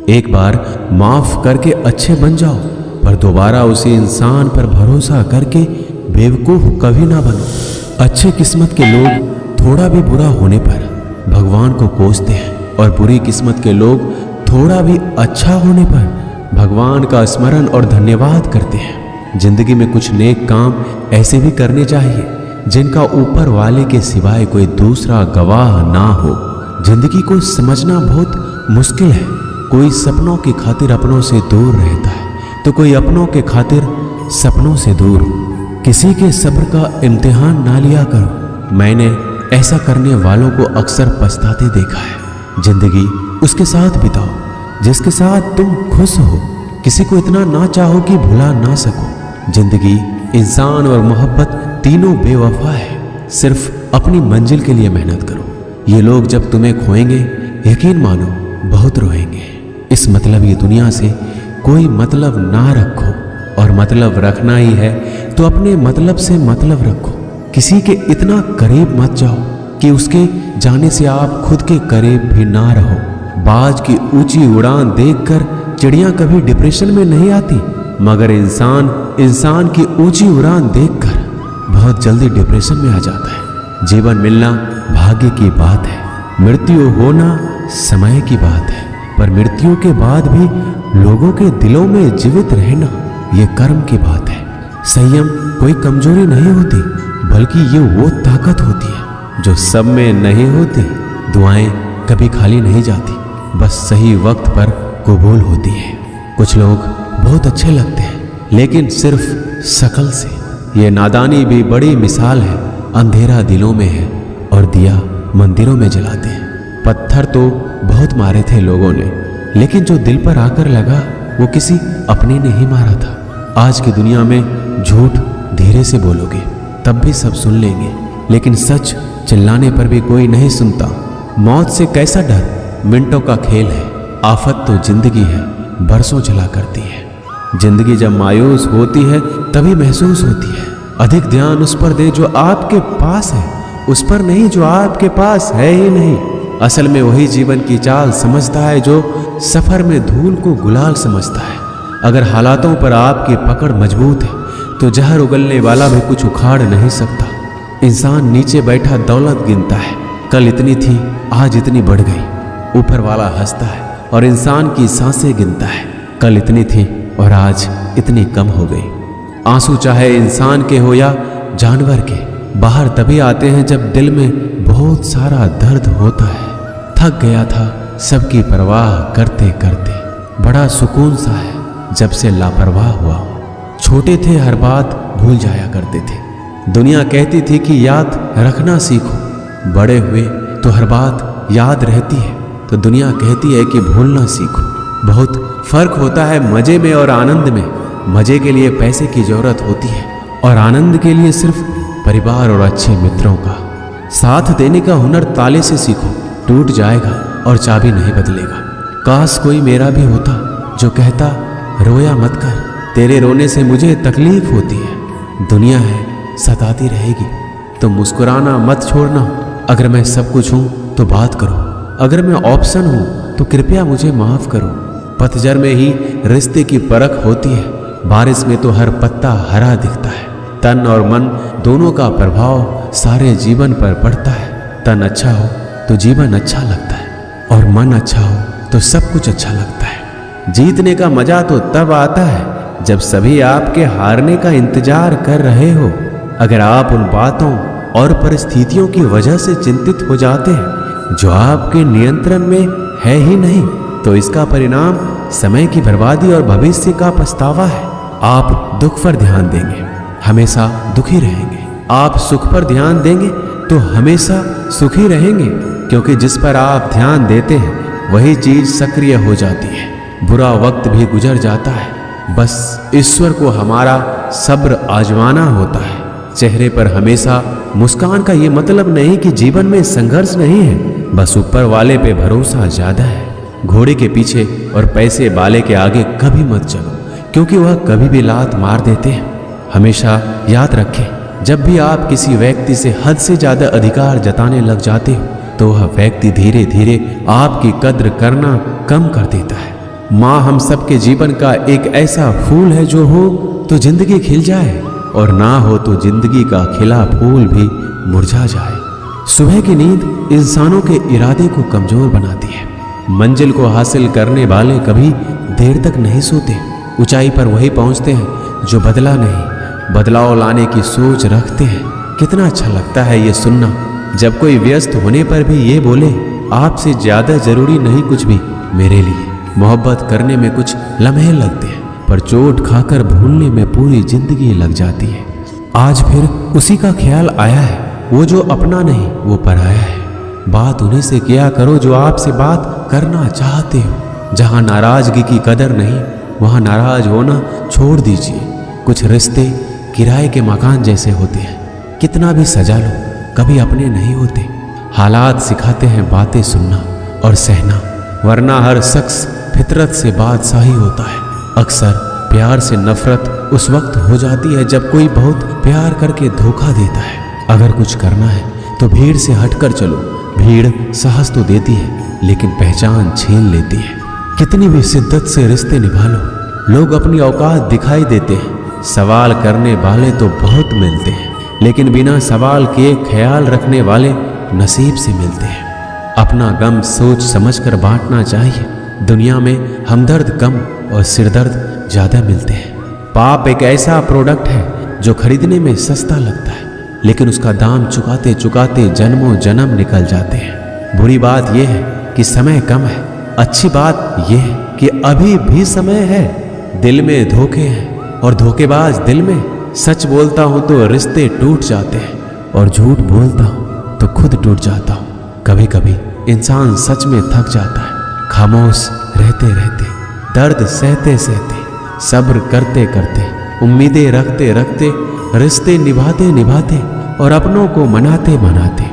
एक बार माफ करके अच्छे बन जाओ, पर दोबारा उसी इंसान पर भरोसा करके बेवकूफ कभी ना बनो। अच्छे किस्मत के लोग थोड़ा भी बुरा होने पर भगवान को कोसते हैं, और बुरी किस्मत के लोग थोड़ा भी अच्छा होने पर भगवान का स्मरण और धन्यवाद करते हैं। जिंदगी में कुछ नेक काम ऐसे भी करने चाहिए जिनका ऊपर वाले के सिवाय कोई दूसरा गवाह ना हो। जिंदगी को समझना बहुत मुश्किल है। कोई सपनों की खातिर अपनों से दूर रहता है, तो कोई अपनों के खातिर सपनों से दूर। किसी के सब्र का इम्तिहान ना लिया करो। मैंने ऐसा करने वालों को अक्सर पछताते देखा है। जिंदगी उसके साथ बिताओ जिसके साथ तुम खुश हो। किसी को इतना ना चाहो कि भुला ना सको। जिंदगी, इंसान और मोहब्बत तीनों बेवफा है। सिर्फ अपनी मंजिल के लिए मेहनत करो। ये लोग जब तुम्हें खोएंगे, यकीन मानो बहुत रोएंगे। इस मतलब ये दुनिया से कोई मतलब ना रखो, और मतलब रखना ही है तो अपने मतलब से मतलब रखो। किसी के इतना करीब मत जाओ कि उसके जाने से आप खुद के करीब भी ना रहो। बाज की ऊंची उड़ान देखकर चिड़िया कभी डिप्रेशन में नहीं आती, मगर इंसान की ऊंची उड़ान देखकर बहुत जल्दी डिप्रेशन में आ जाता है। जीवन मिलना भाग्य की बात है, मृत्यु होना समय की बात है, पर मृत्यु के बाद भी लोगों के दिलों में जीवित रहना ये कर्म की बात है। संयम कोई कमजोरी नहीं होती, बल्कि ये वो ताकत होती है जो सब में नहीं होती। दुआएं कभी खाली नहीं जाती, बस सही वक्त पर कबूल होती है। कुछ लोग बहुत अच्छे लगते हैं, लेकिन सिर्फ शक्ल से। ये नादानी भी बड़ी मिसाल है। अंधेरा दिलों में है और दिया मंदिरों में जलाते हैं। पत्थर तो बहुत मारे थे लोगों ने, लेकिन जो दिल पर आकर लगा वो किसी अपने ने ही मारा था। आज की दुनिया में झूठ धीरे से बोलोगे तब भी सब सुन लेंगे, लेकिन सच चिल्लाने पर भी कोई नहीं सुनता। मौत से कैसा डर, मिनटों का खेल है। आफत तो जिंदगी है, बरसों चला करती है। जिंदगी जब मायूस होती है तभी महसूस होती है। अधिक ध्यान उस पर दे जो आपके पास है, उस पर नहीं जो आपके पास है ही नहीं। असल में वही जीवन की चाल समझता है जो सफर में धूल को गुलाल समझता है। अगर हालातों पर आपकी पकड़ मजबूत है तो जहर उगलने वाला भी कुछ उखाड़ नहीं सकता। इंसान नीचे बैठा दौलत गिनता है, कल इतनी थी आज इतनी बढ़ गई। ऊपर वाला हंसता है और इंसान की सांसें गिनता है, कल इतनी थी और आज इतनी कम हो गई। आंसू चाहे इंसान के हो या जानवर के, बाहर तभी आते हैं जब दिल में बहुत सारा दर्द होता है। थक गया था सबकी परवाह करते करते, बड़ा सुकून सा है जब से लापरवाह हुआ। छोटे थे हर बात भूल जाया करते थे। दुनिया कहती थी कि याद रखना सीखो। बड़े हुए तो हर बात याद रहती है, तो दुनिया कहती है कि भूलना सीखो। बहुत फर्क होता है मजे में और आनंद में। मजे के लिए पैसे की जरूरत होती है, और आनंद के लिए सिर्फ परिवार और अच्छे मित्रों का साथ देने का हुनर ताले से सीखो। टूट जाएगा और चाबी नहीं बदलेगा। काश कोई मेरा भी होता जो कहता रोया मत कर, तेरे रोने से मुझे तकलीफ होती है। दुनिया है सताती रहेगी, तो मुस्कुराना मत छोड़ना। अगर मैं सब कुछ हूँ तो बात करो, अगर मैं ऑप्शन हूँ तो कृपया मुझे माफ करो। पतझड़ में ही रिश्ते की परख होती है, बारिश में तो हर पत्ता हरा दिखता है। तन और मन दोनों का प्रभाव सारे जीवन पर पड़ता है। तन अच्छा हो तो जीवन अच्छा लगता है, और मन अच्छा हो तो सब कुछ अच्छा लगता है। जीतने का मजा तो तब आता है जब सभी आपके हारने का इंतजार कर रहे हो। अगर आप उन बातों और परिस्थितियों की वजह से चिंतित हो जाते हैं जो आपके नियंत्रण में है ही नहीं, तो इसका परिणाम समय की बर्बादी और भविष्य का पछतावा है। आप दुख पर ध्यान देंगे, हमेशा दुखी रहेंगे। आप सुख पर ध्यान देंगे तो हमेशा सुखी रहेंगे, क्योंकि जिस पर आप ध्यान देते हैं वही चीज सक्रिय हो जाती है। बुरा वक्त भी गुजर जाता है, बस ईश्वर को हमारा सब्र आजमाना होता है। चेहरे पर हमेशा मुस्कान का ये मतलब नहीं कि जीवन में संघर्ष नहीं है, बस ऊपर वाले पे भरोसा ज्यादा है। घोड़े के पीछे और पैसे वाले के आगे कभी मत चलो, क्योंकि वह कभी भी लात मार देते हैं। हमेशा याद रखें, जब भी आप किसी व्यक्ति से हद से ज्यादा अधिकार जताने लग जाते हो तो वह व्यक्ति धीरे धीरे आपकी कद्र करना कम कर देता है। माँ हम सबके जीवन का एक ऐसा फूल है जो हो तो जिंदगी खिल जाए और ना हो तो जिंदगी का खिला फूल भी मुरझा जाए। सुबह की नींद इंसानों के इरादे को कमजोर बनाती है। मंजिल को हासिल करने वाले कभी देर तक नहीं सोते। ऊंचाई पर वही पहुंचते हैं जो बदला नहीं, बदलाव लाने की सोच रखते हैं। कितना अच्छा लगता है ये सुनना जब कोई व्यस्त होने पर भी ये बोले, आपसे ज्यादा जरूरी नहीं कुछ भी मेरे लिए। मोहब्बत करने में कुछ लम्हे लगते हैं पर चोट खाकर भूलने में पूरी जिंदगी लग जाती है। आज फिर उसी का ख्याल आया है, वो जो अपना नहीं वो पराया है। बात उन्हीं से किया करो जो आपसे बात करना चाहते हो। जहां नाराजगी की कदर नहीं वहां नाराज होना छोड़ दीजिए। कुछ रिश्ते किराए के मकान जैसे होते हैं, कितना भी सजा लो कभी अपने नहीं होते। हालात सिखाते हैं बातें सुनना और सहना, वरना हर शख्स फितरत से बादशाही होता है। अक्सर प्यार से नफरत उस वक्त हो जाती है जब कोई बहुत प्यार करके धोखा देता है। अगर कुछ करना है तो भीड़ से हटकर चलो। भीड़ साहस तो देती है लेकिन पहचान छीन लेती है। कितनी भी शिद्दत से रिश्ते निभा लो, लोग अपनी औकात दिखाई देते हैं। सवाल करने वाले तो बहुत मिलते हैं लेकिन बिना सवाल किए ख्याल रखने वाले नसीब से मिलते हैं। अपना गम सोच समझकर बांटना चाहिए। दुनिया में हमदर्द कम और सिरदर्द ज्यादा मिलते हैं। पाप एक ऐसा प्रोडक्ट है जो खरीदने में सस्ता लगता है लेकिन उसका दाम चुकाते चुकाते जन्मों जन्म निकल जाते हैं। बुरी बात यह है कि समय कम है, अच्छी बात यह है कि अभी भी समय है। दिल में धोखे हैं और धोखेबाज दिल में। सच बोलता हूं तो रिश्ते टूट जाते हैं और झूठ बोलता हूं तो खुद टूट जाता हूं। कभी कभी इंसान सच में थक जाता है। खामोश रहते रहते, दर्द सहते सहते, सब्र करते करते, उम्मीदें रखते रखते, रिश्ते निभाते निभाते और अपनों को मनाते मनाते।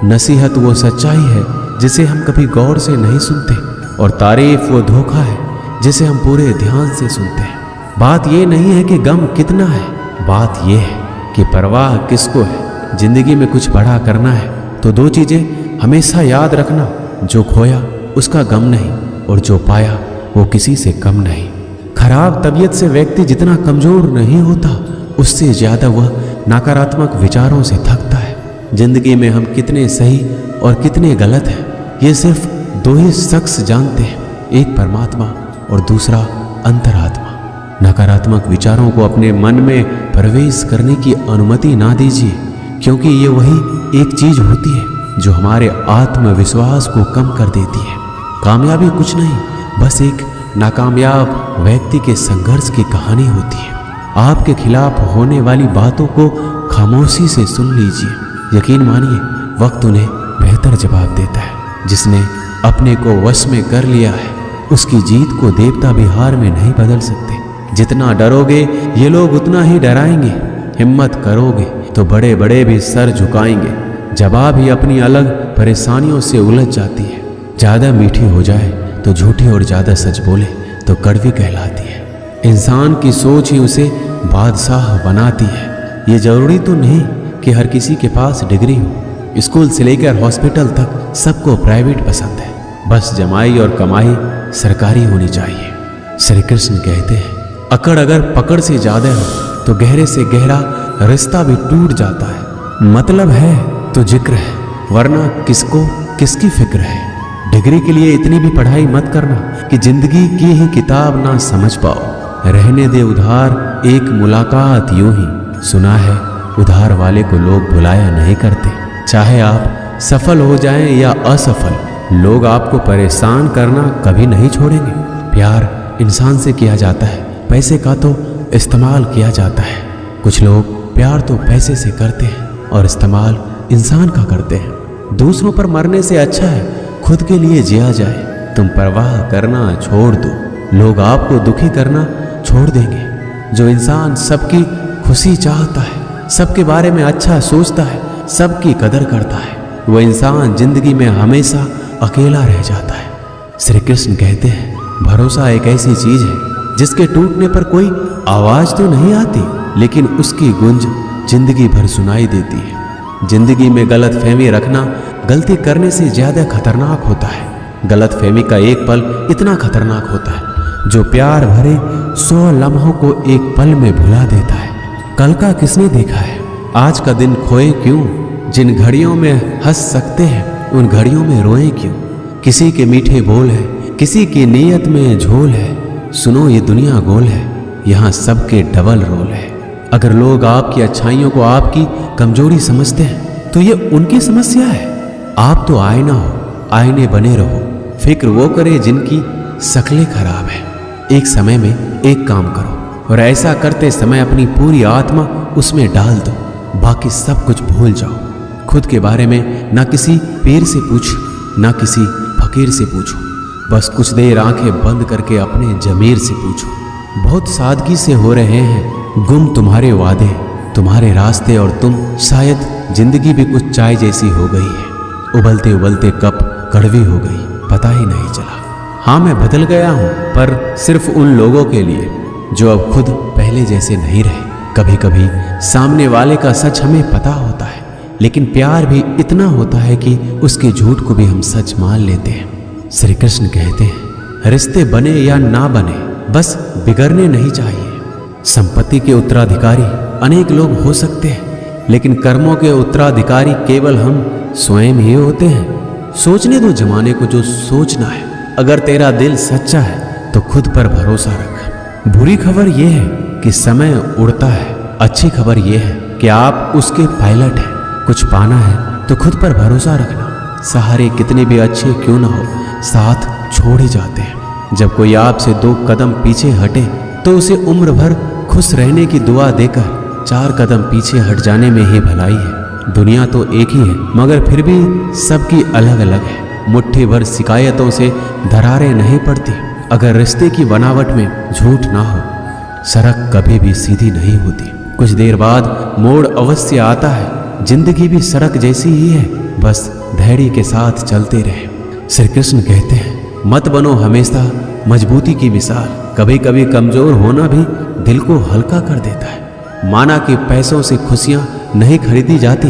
नसीहत वो सच्चाई है जिसे हम कभी गौर से नहीं सुनते और तारीफ वो धोखा है जिसे हम पूरे ध्यान से सुनते हैं। बात ये नहीं है कि गम कितना है, बात ये है कि परवाह किसको है। जिंदगी में कुछ बड़ा करना है तो दो चीजें हमेशा याद रखना, जो खोया उसका गम नहीं और जो पाया वो किसी से कम नहीं। खराब तबीयत से व्यक्ति जितना कमजोर नहीं होता उससे ज्यादा वह नकारात्मक विचारों से थकता है। जिंदगी में हम कितने सही और कितने गलत हैं ये सिर्फ दो ही शख्स जानते हैं, एक परमात्मा और दूसरा अंतरात्मा। नकारात्मक विचारों को अपने मन में प्रवेश करने की अनुमति ना दीजिए क्योंकि ये वही एक चीज होती है जो हमारे आत्मविश्वास को कम कर देती है। कामयाबी कुछ नहीं, बस एक नाकामयाब व्यक्ति के संघर्ष की कहानी होती है। आपके खिलाफ होने वाली बातों को खामोशी से सुन लीजिए। यकीन मानिए वक्त उन्हें बेहतर जवाब देता है। जिसने अपने को वश में कर लिया है उसकी जीत को देवता भी हार में नहीं बदल सकते। जितना डरोगे ये लोग उतना ही डराएंगे। हिम्मत करोगे तो बड़े बड़े भी सर झुकाएंगे। जवाब ही अपनी अलग परेशानियों से उलझ जाती है। ज्यादा मीठी हो जाए तो झूठी और ज्यादा सच बोले तो कड़वी कहलाती है। इंसान की सोच ही उसे बादशाह बनाती है। ये जरूरी तो नहीं कि हर किसी के पास डिग्री हो। स्कूल से लेकर हॉस्पिटल तक सबको प्राइवेट पसंद है, बस जमाई और कमाई सरकारी होनी चाहिए। श्री कृष्ण कहते हैं अकड़ अगर पकड़ से ज्यादा हो तो गहरे से गहरा रिश्ता भी टूट जाता है। मतलब है तो जिक्र है, वरना किसको किसकी फिक्र है। डिग्री के लिए इतनी भी पढ़ाई मत करना कि जिंदगी की ही किताब ना समझ पाओ। रहने दे उधार एक मुलाकात यूं ही। सुना है उधार वाले को लोग भुलाया नहीं करते। चाहे आप सफल हो जाएं या असफल, लोग आपको परेशान करना कभी नहीं छोड़ेंगे। प्यार इंसान से किया जाता है, पैसे का तो इस्तेमाल किया जाता है। कुछ लोग प्यार तो पैसे से करते हैं और इस्तेमाल इंसान का करते हैं। दूसरों पर मरने से अच्छा है खुद के लिए जिया जाए। तुम परवाह करना छोड़ दो, लोग आपको दुखी करना छोड़ देंगे। जो इंसान सबकी खुशी चाहता है, सबके बारे में अच्छा सोचता है, सबकी कदर करता है, वो इंसान जिंदगी में हमेशा अकेला रह जाता है। श्री कृष्ण कहते हैं भरोसा एक ऐसी चीज है जिसके टूटने पर कोई आवाज तो नहीं आती लेकिन उसकी गूंज जिंदगी भर सुनाई देती है। जिंदगी में गलत फहमी रखना गलती करने से ज्यादा खतरनाक होता है। गलतफहमी का एक पल इतना खतरनाक होता है जो प्यार भरे 100 लम्हों को एक पल में भुला देता है। कल का किसने देखा है, आज का दिन खोए क्यों। जिन घड़ियों में हंस सकते हैं उन घड़ियों में रोए क्यों। किसी के मीठे बोल है, किसी की नीयत में झोल है। सुनो ये दुनिया गोल है, यहाँ सबके डबल रोल है। अगर लोग आपकी अच्छाइयों को आपकी कमजोरी समझते हैं तो ये उनकी समस्या है। आप तो आईना हो, आईने बने रहो। फिक्र वो करे जिनकी शक्लें खराब है। एक समय में एक काम करो और ऐसा करते समय अपनी पूरी आत्मा उसमें डाल दो, बाकी सब कुछ भूल जाओ। खुद के बारे में ना किसी पीर से पूछो, ना किसी फकीर से पूछो। बस कुछ देर आंखें बंद करके अपने जमीर से पूछो। बहुत सादगी से हो रहे हैं गुम तुम्हारे वादे, तुम्हारे रास्ते, और तुम शायद जिंदगी भी कुछ चाय जैसी हो गई है। उबलते उबलते कप कड़वी हो गई, पता ही नहीं चला। हाँ, मैं बदल गया हूँ, पर सिर्फ उन लोगों के लिए जो अब खुद पहले जैसे नहीं रहे। कभी कभी सामने वाले का सच हमें पता होता है, लेकिन प्यार भी इतना होता है कि उसके झूठ को भी हम सच मान लेते हैं। श्री कृष्ण कहते हैं, रिश्ते बने या ना बने, बस बिगड़ने नहीं चाहिए। संपत्ति के उत्तराधिकारी अनेक लोग हो सकते हैं, लेकिन कर्मों के उत्तराधिकारी केवल हम स्वयं ही होते हैं। सोचने दो जमाने को जो सोचना है। अगर तेरा दिल सच्चा है तो खुद पर भरोसा रख। बुरी खबर यह है कि समय उड़ता है, अच्छी खबर यह है कि आप उसके पायलट हैं। कुछ पाना है तो खुद पर भरोसा रखना। सहारे कितने भी अच्छे क्यों ना हो, साथ छोड़ ही जाते हैं। जब कोई आपसे 2 कदम पीछे हटे तो उसे उम्र भर खुश रहने की दुआ देकर 4 कदम पीछे हट जाने में ही भलाई है। दुनिया तो एक ही है, मगर फिर भी सबकी अलग अलग है। मुट्ठी भर शिकायतों से दरारें नहीं पड़ती। अगर रिश्ते की बनावट में झूठ ना हो, सड़क कभी भी सीधी नहीं होती। कुछ देर बाद मोड़ अवश्य आता है। जिंदगी भी सड़क जैसी ही है, बस धैर्य के साथ चलते रहे। श्री कृष्ण कहते हैं, मत बनो हमेशा मजबूती की मिसाल। कभी कभी कमजोर होना भी दिल को हल्का कर देता है। माना कि पैसों से खुशियां नहीं खरीदी जाती,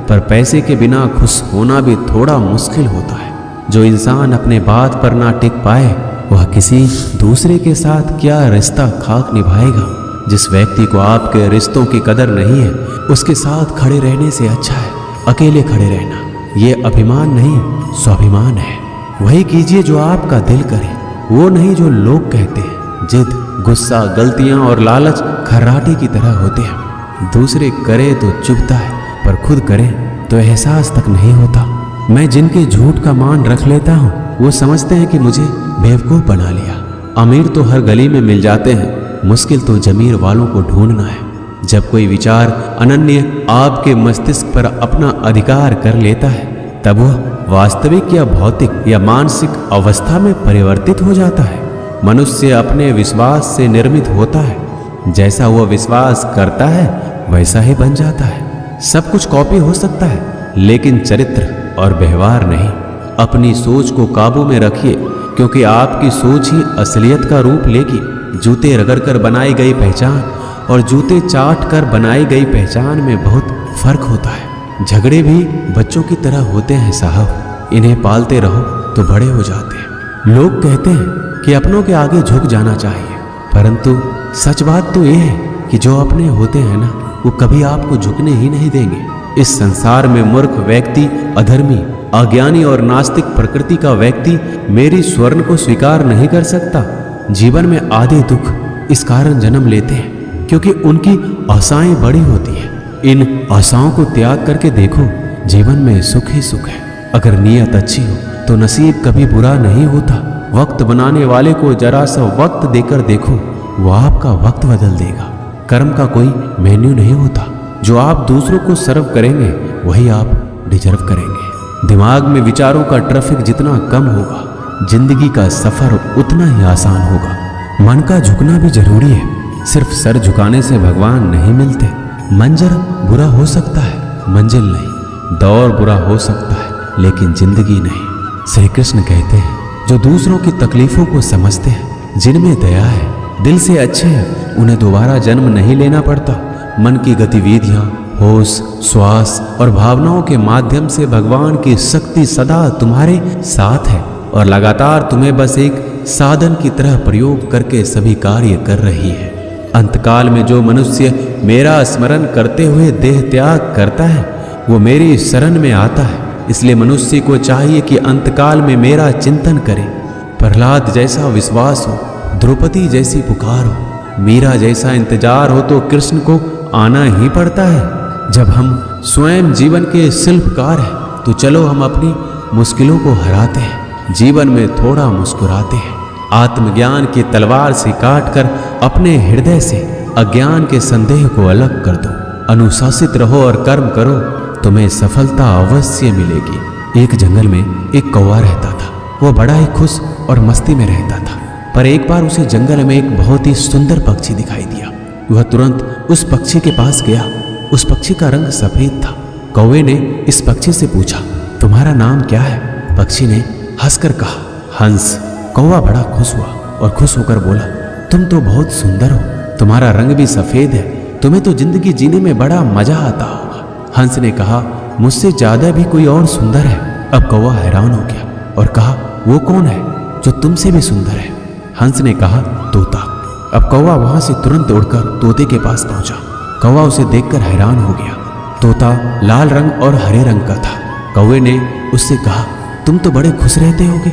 पर पैसे के बिना खुश होना भी थोड़ा मुश्किल होता है। जो इंसान अपने बात पर ना टिक पाए, वह किसी दूसरे के साथ क्या रिश्ता खाक निभाएगा। जिस व्यक्ति को आपके रिश्तों की कदर नहीं है, उसके साथ खड़े रहने से अच्छा है अकेले खड़े रहना। ये अभिमान नहीं, स्वाभिमान है। वही कीजिए जो आपका दिल करे, वो नहीं जो लोग कहते हैं। जिद, गुस्सा, गलतियां और लालच खर्राटे की तरह होते हैं। दूसरे करे तो चुभता है, पर खुद करे तो एहसास तक नहीं होता। मैं जिनके झूठ का मान रख लेता हूँ, वो समझते हैं कि मुझे बेवकूफ़ बना लिया। अमीर तो हर गली में मिल जाते हैं, मुश्किल तो जमीर वालों को ढूंढना है। जब कोई विचार अनन्य आपके मस्तिष्क पर अपना अधिकार कर लेता है, तब वह वास्तविक या भौतिक या मानसिक अवस्था में परिवर्तित हो जाता है। मनुष्य अपने विश्वास से निर्मित होता है। जैसा वह विश्वास करता है वैसा ही बन जाता है। सब कुछ कॉपी हो सकता है, लेकिन चरित्र और व्यवहार नहीं। अपनी सोच को काबू में रखिए, क्योंकि आपकी सोच ही असलियत का रूप लेगी। जूते रगड़कर बनाई गई पहचान और जूते चाट कर बनाई गई पहचान में बहुत फर्क होता है। झगड़े भी बच्चों की तरह होते हैं साहब, इन्हें पालते रहो तो बड़े हो जाते हैं। लोग कहते हैं कि अपनों के आगे झुक जाना चाहिए, परंतु सच बात तो यह है कि जो अपने होते हैं ना, वो कभी आपको झुकने ही नहीं देंगे। इस संसार में मूर्ख व्यक्ति, अधर्मी, अज्ञानी और नास्तिक प्रकृति का व्यक्ति मेरी स्वर्ण को स्वीकार नहीं कर सकता। जीवन में आधे दुख इस कारण जन्म लेते हैं क्योंकि उनकी आशाएं बड़ी होती हैं। इन आशाओं को त्याग करके देखो, जीवन में सुख ही सुख है। अगर नीयत अच्छी हो तो नसीब कभी बुरा नहीं होता। वक्त बनाने वाले को जरा सा वक्त देकर देखो, वो आपका वक्त बदल देगा। कर्म का कोई मेन्यू नहीं होता। जो आप दूसरों को सर्व करेंगे वही आप डिजर्व करेंगे। दिमाग में विचारों का ट्रैफिक जितना कम होगा, जिंदगी का सफर उतना ही आसान होगा। मन का झुकना भी जरूरी है। सिर्फ सर झुकाने से भगवान नहीं मिलते। मंजर बुरा हो सकता है, मंजिल नहीं। दौर बुरा हो सकता है, लेकिन जिंदगी नहीं। श्री कृष्ण कहते हैं, जो दूसरों की तकलीफों को समझते हैं, जिनमें दया है, दिल से अच्छे हैं, उन्हें दोबारा जन्म नहीं लेना पड़ता। मन की गतिविधियां होश, श्वास और भावनाओं के माध्यम से भगवान की शक्ति सदा तुम्हारे साथ है और लगातार तुम्हें बस एक साधन की तरह प्रयोग करके सभी कार्य कर रही है। अंतकाल में जो मनुष्य मेरा स्मरण करते हुए देह त्याग करता है वो मेरी शरण में आता है। इसलिए मनुष्य को चाहिए कि अंतकाल में मेरा चिंतन करे। प्रहलाद जैसा विश्वास हो, द्रौपदी जैसी पुकार हो, मीरा जैसा इंतजार हो तो कृष्ण को आना ही पड़ता है। जब हम स्वयं जीवन के शिल्पकार हैं तो चलो हम अपनी मुश्किलों को हराते हैं, जीवन में थोड़ा मुस्कुराते हैं। आत्मज्ञान की तलवार से काटकर अपने हृदय से अज्ञान के संदेह को अलग कर दो। अनुशासित रहो और कर्म करो, तुम्हें सफलता अवश्य मिलेगी। एक जंगल में एक कौवा रहता था। वो बड़ा ही खुश और मस्ती में रहता था। पर एक बार उसे जंगल में एक बहुत ही सुंदर पक्षी दिखाई दिया। वह तुरंत उस पक्षी के पास गया। उस पक्षी का रंग सफेद था। कौवे ने इस पक्षी से पूछा, तुम्हारा नाम क्या है? पक्षी ने हंसकर कहा, हंस। कौवा बड़ा खुश हुआ और खुश होकर बोला, तुम तो बहुत सुंदर हो, तुम्हारा रंग भी सफेद है, तुम्हें तो जिंदगी जीने में बड़ा मजा आता होगा। हंस ने कहा, मुझसे ज्यादा भी कोई और सुंदर है। अब कौवा हैरान हो गया और कहा, वो कौन है जो तुमसे भी सुंदर है? हंस ने कहा, तोता। अब कौवा वहां से तुरंत उड़कर तोते के पास पहुंचा। कौवा उसे देखकर हैरान हो गया। तोता लाल रंग और हरे रंग का था। कौवे ने उससे कहा, तुम तो बड़े खुश रहते होगे,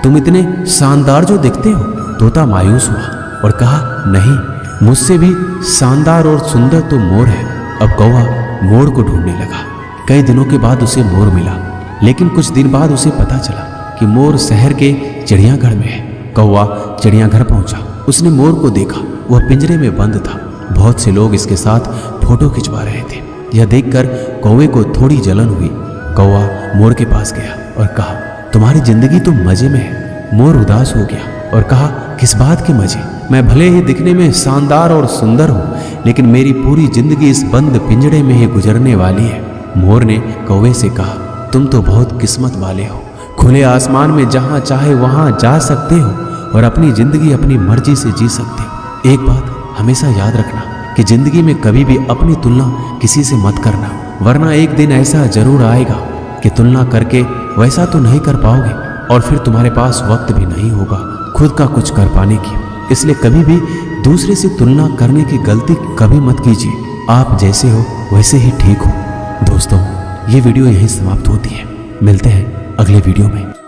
तुम इतने शानदार जो दिखते हो। तोता मायूस हुआ और कहा, नहीं, मुझसे भी शानदार और सुंदर तो मोर है। अब कौवा मोर को ढूंढने लगा। कई दिनों के बाद उसे मोर मिला, लेकिन कुछ दिन बाद उसे पता चला कि मोर शहर के चिड़ियाघर में है। कौवा चिड़ियाघर पहुंचा। उसने मोर को देखा, वह पिंजरे में बंद था। बहुत से लोग इसके साथ फोटो खिंचवा रहे थे। यह देखकर कौवे को थोड़ी जलन हुई। कौवा मोर के पास गया और कहा, तुम्हारी जिंदगी तो मजे में है। मोर उदास हो गया और कहा, किस बात के मजे? मैं भले ही दिखने में शानदार और सुंदर हूँ, लेकिन मेरी पूरी जिंदगी इस बंद पिंजरे में ही गुजरने वाली है। मोर ने कौवे से कहा, तुम तो बहुत किस्मत वाले हो, खुले आसमान में जहाँ चाहे वहाँ जा सकते हो और अपनी जिंदगी अपनी मर्जी से जी सकते हो। एक बात हमेशा याद रखना कि जिंदगी में कभी भी अपनी तुलना किसी से मत करना, वरना एक दिन ऐसा जरूर आएगा कि तुलना करके वैसा तो नहीं कर पाओगे और फिर तुम्हारे पास वक्त भी नहीं होगा खुद का कुछ कर पाने की। इसलिए कभी भी दूसरे से तुलना करने की गलती कभी मत कीजिए। आप जैसे हो वैसे ही ठीक हो। दोस्तों, ये वीडियो यहीं समाप्त होती है। मिलते हैं अगले वीडियो में।